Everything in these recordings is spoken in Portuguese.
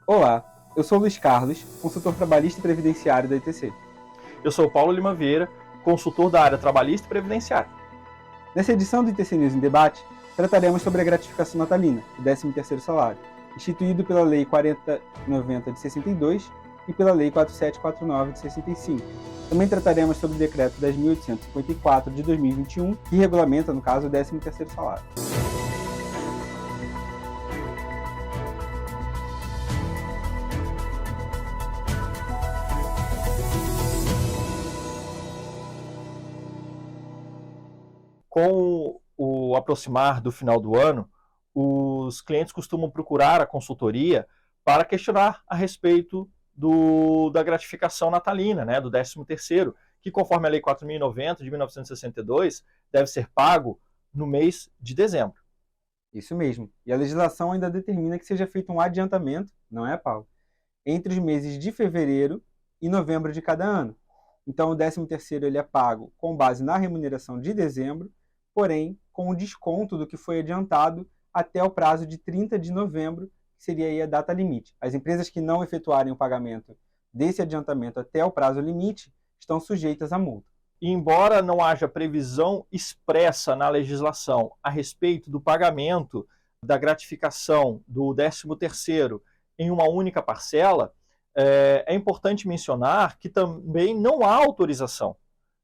Olá, eu sou Luiz Carlos, consultor trabalhista e previdenciário da ITC. Eu sou Paulo Lima Vieira, consultor da área trabalhista e previdenciária. Nessa edição do ITC News em Debate, trataremos sobre a gratificação natalina, o 13º salário, instituído pela Lei 4090 de 62 e pela Lei 4749 de 65. Também trataremos sobre o Decreto 10.854 de 2021, que regulamenta, no caso, o 13º salário. Com o aproximar do final do ano, os clientes costumam procurar a consultoria para questionar a respeito da gratificação natalina, né, do 13º, que conforme a Lei 4.090 de 1962, deve ser pago no mês de dezembro. Isso mesmo. E a legislação ainda determina que seja feito um adiantamento, não é, Paulo? Entre os meses de fevereiro e novembro de cada ano. Então, o 13º ele é pago com base na remuneração de dezembro, porém, com o desconto do que foi adiantado até o prazo de 30 de novembro, que seria aí a data limite. As empresas que não efetuarem o pagamento desse adiantamento até o prazo limite estão sujeitas a multa. E embora não haja previsão expressa na legislação a respeito do pagamento da gratificação do 13º em uma única parcela, é importante mencionar que também não há autorização,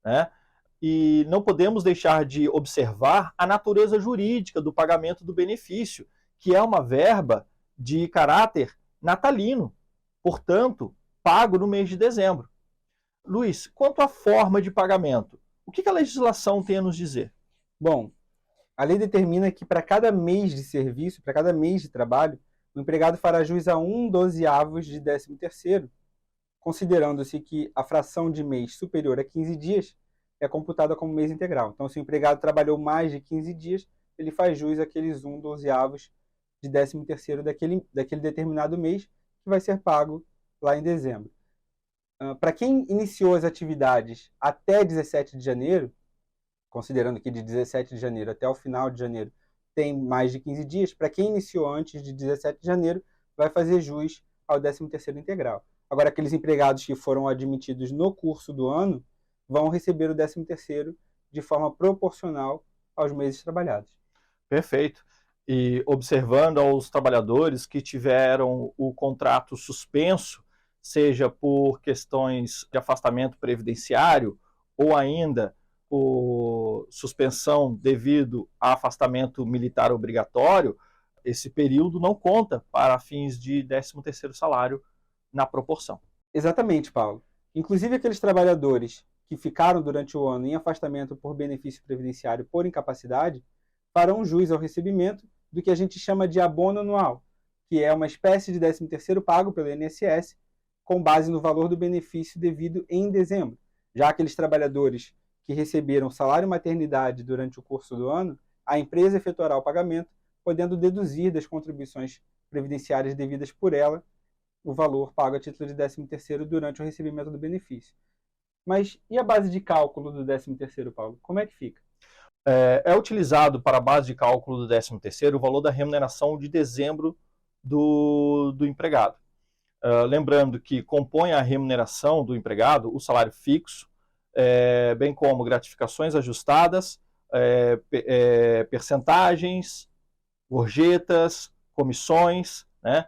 né? E não podemos deixar de observar a natureza jurídica do pagamento do benefício, que é uma verba de caráter natalino, portanto, pago no mês de dezembro. Luiz, quanto à forma de pagamento, o que a legislação tem a nos dizer? Bom, a lei determina que para cada mês de serviço, para cada mês de trabalho, o empregado fará jus a 1/12 de 13º, considerando-se que a fração de mês superior a 15 dias é computada como mês integral. Então, se o empregado trabalhou mais de 15 dias, ele faz jus àqueles 1/12 de 13º daquele determinado mês, que vai ser pago lá em dezembro. Para quem iniciou as atividades até 17 de janeiro, considerando que de 17 de janeiro até o final de janeiro tem mais de 15 dias, para quem iniciou antes de 17 de janeiro, vai fazer jus ao 13º integral. Agora, aqueles empregados que foram admitidos no curso do ano vão receber o 13º de forma proporcional aos meses trabalhados. Perfeito. E observando aos trabalhadores que tiveram o contrato suspenso, seja por questões de afastamento previdenciário ou ainda por suspensão devido a afastamento militar obrigatório, esse período não conta para fins de 13º salário na proporção. Exatamente, Paulo. Inclusive aqueles trabalhadores que ficaram durante o ano em afastamento por benefício previdenciário por incapacidade farão jus ao recebimento do que a gente chama de abono anual, que é uma espécie de 13º pago pelo INSS com base no valor do benefício devido em dezembro. Já aqueles trabalhadores que receberam salário maternidade durante o curso do ano, a empresa efetuará o pagamento, podendo deduzir das contribuições previdenciárias devidas por ela o valor pago a título de 13º durante o recebimento do benefício. Mas e a base de cálculo do 13º, Paulo? Como é que fica? É utilizado para a base de cálculo do 13º o valor da remuneração de dezembro do empregado. Lembrando que compõe a remuneração do empregado o salário fixo, bem como gratificações ajustadas, percentagens, gorjetas, comissões, né?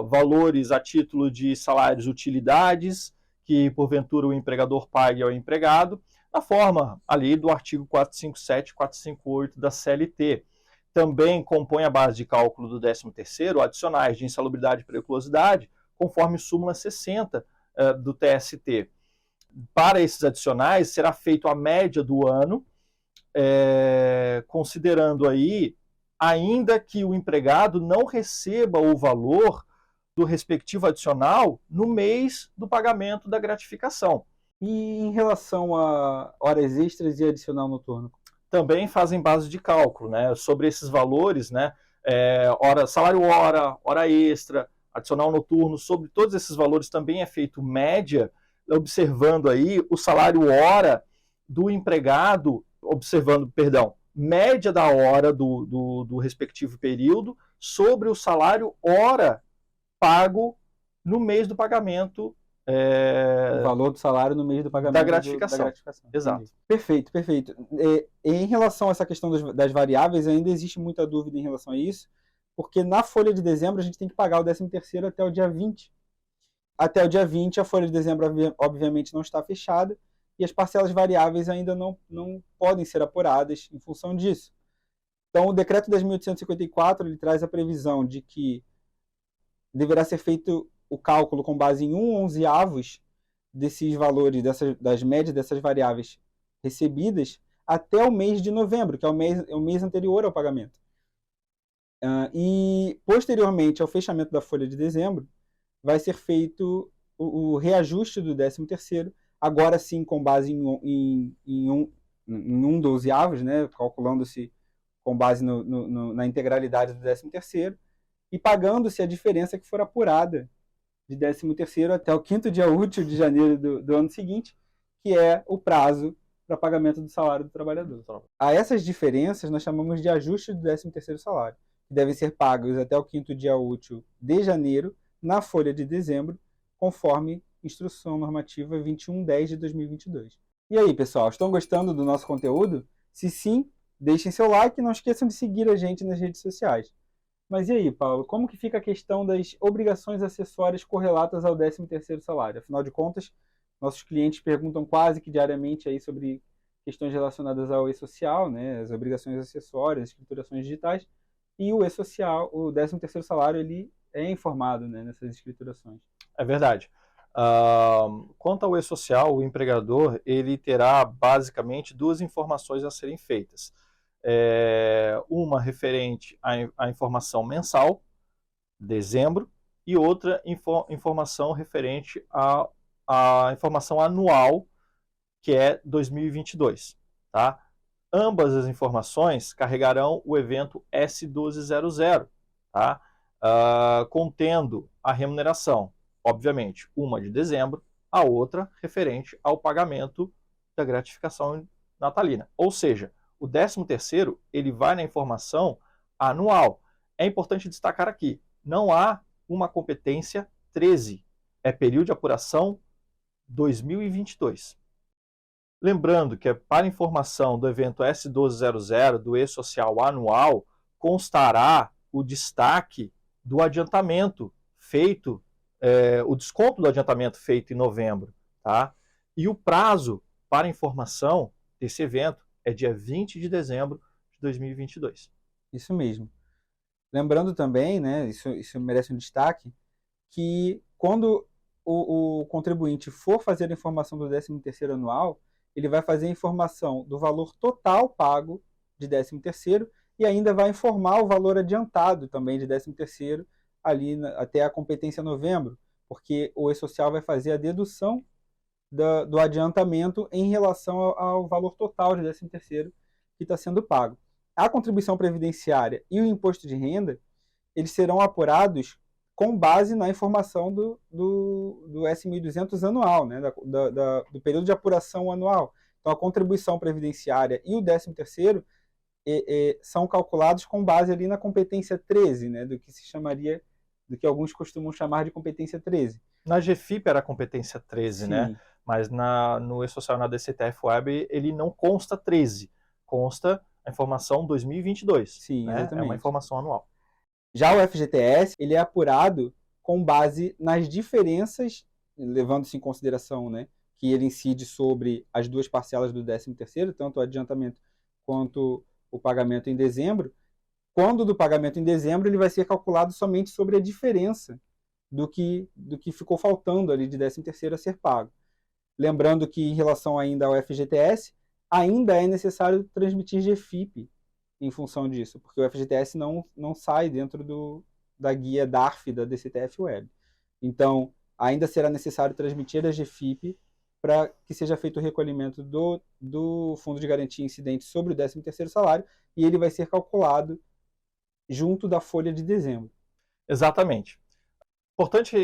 Valores a título de salários utilidades, que porventura o empregador pague ao empregado, na forma ali do artigo 457 e 458 da CLT. Também compõe a base de cálculo do 13º adicionais de insalubridade e periculosidade, conforme súmula 60 do TST. Para esses adicionais, será feito a média do ano, considerando aí, ainda que o empregado não receba o valor do respectivo adicional no mês do pagamento da gratificação. E em relação a horas extras e adicional noturno? Também fazem base de cálculo, né, sobre esses valores, né, salário hora, hora extra, adicional noturno, sobre todos esses valores também é feito média, observando aí o salário hora do empregado, média da hora do respectivo período sobre o salário hora pago no mês do pagamento O valor do salário no mês do pagamento da gratificação. da gratificação. Exato. Entendi. Perfeito, perfeito. Em relação a essa questão das variáveis, ainda existe muita dúvida em relação a isso, porque na folha de dezembro a gente tem que pagar o 13º até o dia 20. Até o dia 20, a folha de dezembro, obviamente, não está fechada e as parcelas variáveis ainda não podem ser apuradas em função disso. Então, o Decreto 10.854 ele traz a previsão de que deverá ser feito o cálculo com base em 1/11 desses valores, das médias dessas variáveis recebidas, até o mês de novembro, que é o mês anterior ao pagamento. E, posteriormente ao fechamento da folha de dezembro, vai ser feito o reajuste do 13º, agora sim com base em 1/12, né, calculando-se com base na integralidade do 13º, e pagando-se a diferença que for apurada de 13º até o 5º dia útil de janeiro do ano seguinte, que é o prazo para pagamento do salário do trabalhador. A essas diferenças nós chamamos de ajuste do 13º salário, que devem ser pagos até o 5º dia útil de janeiro, na folha de dezembro, conforme Instrução Normativa 2110 de 2022. E aí, pessoal, estão gostando do nosso conteúdo? Se sim, deixem seu like e não esqueçam de seguir a gente nas redes sociais. Mas e aí, Paulo, como que fica a questão das obrigações acessórias correlatas ao 13º salário? Afinal de contas, nossos clientes perguntam quase que diariamente aí sobre questões relacionadas ao e-social, né, as obrigações acessórias, as escriturações digitais, e o e-social, o 13º salário, ele é informado, né, nessas escriturações. É verdade. Quanto ao e-social, o empregador ele terá basicamente duas informações a serem feitas. Uma referente à informação mensal, dezembro, e outra informação referente à informação anual, que é 2022. Tá? Ambas as informações carregarão o evento S1200, tá? Contendo a remuneração, obviamente, uma de dezembro, a outra referente ao pagamento da gratificação natalina. Ou seja, o 13º ele vai na informação anual. É importante destacar aqui, não há uma competência 13, é período de apuração 2022. Lembrando que para informação do evento S1200 do e-social anual, constará o destaque do adiantamento feito, o desconto do adiantamento feito em novembro. Tá? E o prazo para informação desse evento é dia 20 de dezembro de 2022. Isso mesmo. Lembrando também, né, isso merece um destaque, que quando o contribuinte for fazer a informação do 13º anual, ele vai fazer a informação do valor total pago de 13º e ainda vai informar o valor adiantado também de 13º ali até a competência novembro, porque o e-social vai fazer a dedução do adiantamento em relação ao valor total de 13º que está sendo pago. A contribuição previdenciária e o imposto de renda, eles serão apurados com base na informação do S.1200 anual, né, do período de apuração anual. Então, a contribuição previdenciária e o 13º são calculados com base ali na competência 13, né, do que se chamaria, do que alguns costumam chamar de competência 13. Na GFIP era a competência 13, sim, né? Mas no e-social, na DCTF Web, ele não consta 13, consta a informação 2022. Sim, né? exatamente. É uma informação anual. Já o FGTS, ele é apurado com base nas diferenças, levando-se em consideração, né, que ele incide sobre as duas parcelas do 13º, tanto o adiantamento quanto o pagamento em dezembro. Quando do pagamento em dezembro, ele vai ser calculado somente sobre a diferença do que ficou faltando ali de 13º a ser pago. Lembrando que, em relação ainda ao FGTS, ainda é necessário transmitir GFIP em função disso, porque o FGTS não sai dentro da guia DARF da DCTF Web. Então, ainda será necessário transmitir a GFIP para que seja feito o recolhimento do Fundo de Garantia Incidente sobre o 13º salário, e ele vai ser calculado junto da folha de dezembro. Exatamente. Importante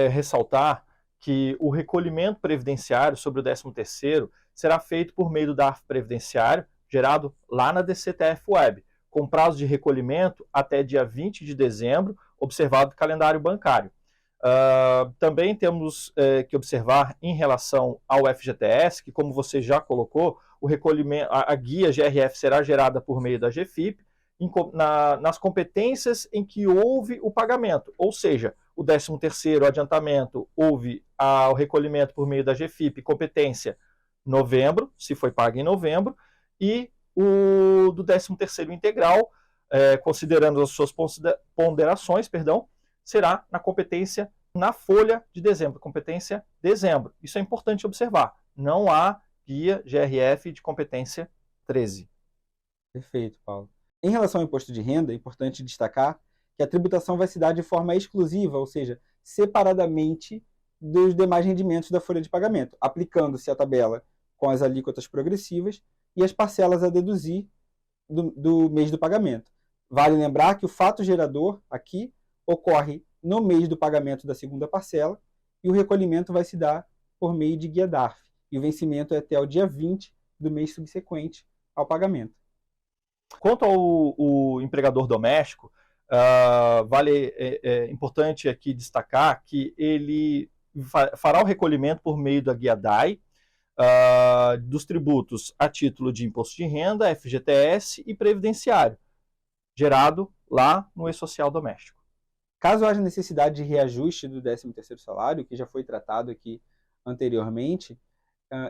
ressaltar que o recolhimento previdenciário sobre o 13º será feito por meio do DARF previdenciário, gerado lá na DCTF Web, com prazo de recolhimento até dia 20 de dezembro, observado o calendário bancário. Também temos que observar em relação ao FGTS, que como você já colocou, o recolhimento, a guia GRF será gerada por meio da GFIP, nas competências em que houve o pagamento, ou seja, o 13º adiantamento, houve o recolhimento por meio da GFIP, competência novembro, se foi pago em novembro, e o do 13º integral, considerando as suas ponderações, será na competência na folha de dezembro, competência dezembro. Isso é importante observar. Não há guia GRF de competência 13. Perfeito, Paulo. Em relação ao imposto de renda, é importante destacar que a tributação vai se dar de forma exclusiva, ou seja, separadamente dos demais rendimentos da folha de pagamento, aplicando-se a tabela com as alíquotas progressivas e as parcelas a deduzir do mês do pagamento. Vale lembrar que o fato gerador aqui ocorre no mês do pagamento da segunda parcela e o recolhimento vai se dar por meio de guia DARF. E o vencimento é até o dia 20 do mês subsequente ao pagamento. Quanto ao empregador doméstico, é importante aqui destacar que ele fará o recolhimento por meio da guia DAI dos tributos a título de imposto de renda, FGTS e previdenciário, gerado lá no E-Social doméstico. Caso haja necessidade de reajuste do 13º salário, que já foi tratado aqui anteriormente,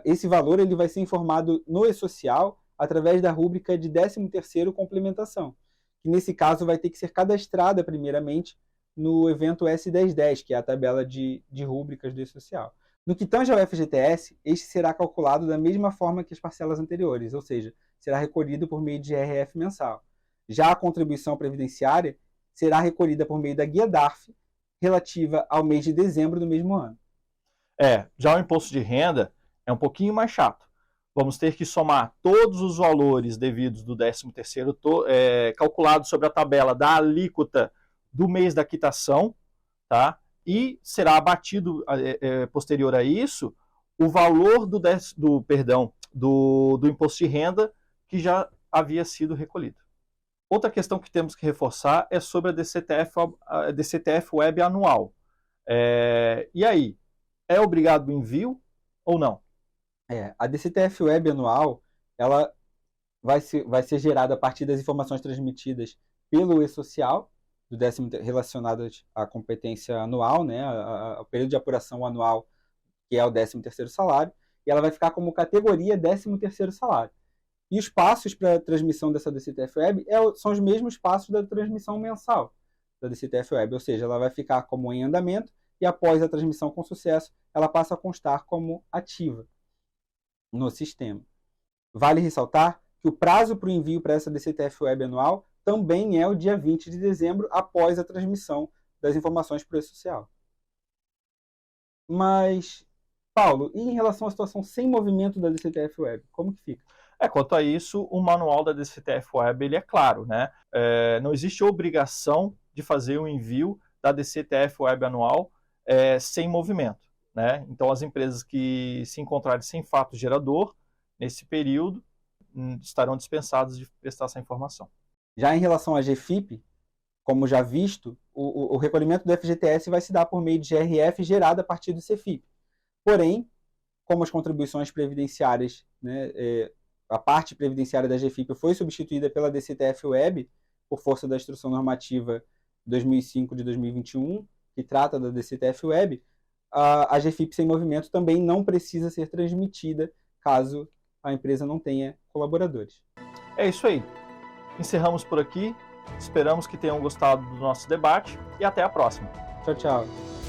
esse valor ele vai ser informado no E-Social através da rúbrica de 13º complementação, que nesse caso vai ter que ser cadastrada primeiramente no evento S1010, que é a tabela de rúbricas do E-Social. No que tange ao FGTS, este será calculado da mesma forma que as parcelas anteriores, ou seja, será recolhido por meio de GRF mensal. Já a contribuição previdenciária será recolhida por meio da guia DARF, relativa ao mês de dezembro do mesmo ano. Já o imposto de renda é um pouquinho mais chato. Vamos ter que somar todos os valores devidos do 13º calculados sobre a tabela da alíquota do mês da quitação, tá? E será abatido posterior a isso o valor do imposto de renda que já havia sido recolhido. Outra questão que temos que reforçar é sobre a DCTF Web anual. E aí, é obrigado o envio ou não? A DCTF Web anual, ela vai ser gerada a partir das informações transmitidas pelo E-Social, relacionadas à competência anual, né, ao período de apuração anual, que é o 13º salário, e ela vai ficar como categoria 13º salário. E os passos para a transmissão dessa DCTF Web são os mesmos passos da transmissão mensal da DCTF Web, ou seja, ela vai ficar como em andamento e após a transmissão com sucesso, ela passa a constar como ativa no sistema. Vale ressaltar que o prazo para o envio para essa DCTF Web anual também é o dia 20 de dezembro, após a transmissão das informações para o E-Social. Mas, Paulo, e em relação à situação sem movimento da DCTF Web, como que fica? Quanto a isso, o manual da DCTF Web ele é claro, né? Não existe obrigação de fazer o envio da DCTF Web anual sem movimento, né? Então, as empresas que se encontrarem sem fato gerador, nesse período, estarão dispensadas de prestar essa informação. Já em relação à GFIP, como já visto, o recolhimento do FGTS vai se dar por meio de GRF gerada a partir do CFIP. Porém, como as contribuições previdenciárias, né, a parte previdenciária da GFIP foi substituída pela DCTF Web, por força da Instrução Normativa 2005 de 2021, que trata da DCTF Web, a GFIP sem movimento também não precisa ser transmitida caso a empresa não tenha colaboradores. É isso aí. Encerramos por aqui. Esperamos que tenham gostado do nosso debate e até a próxima. Tchau, tchau.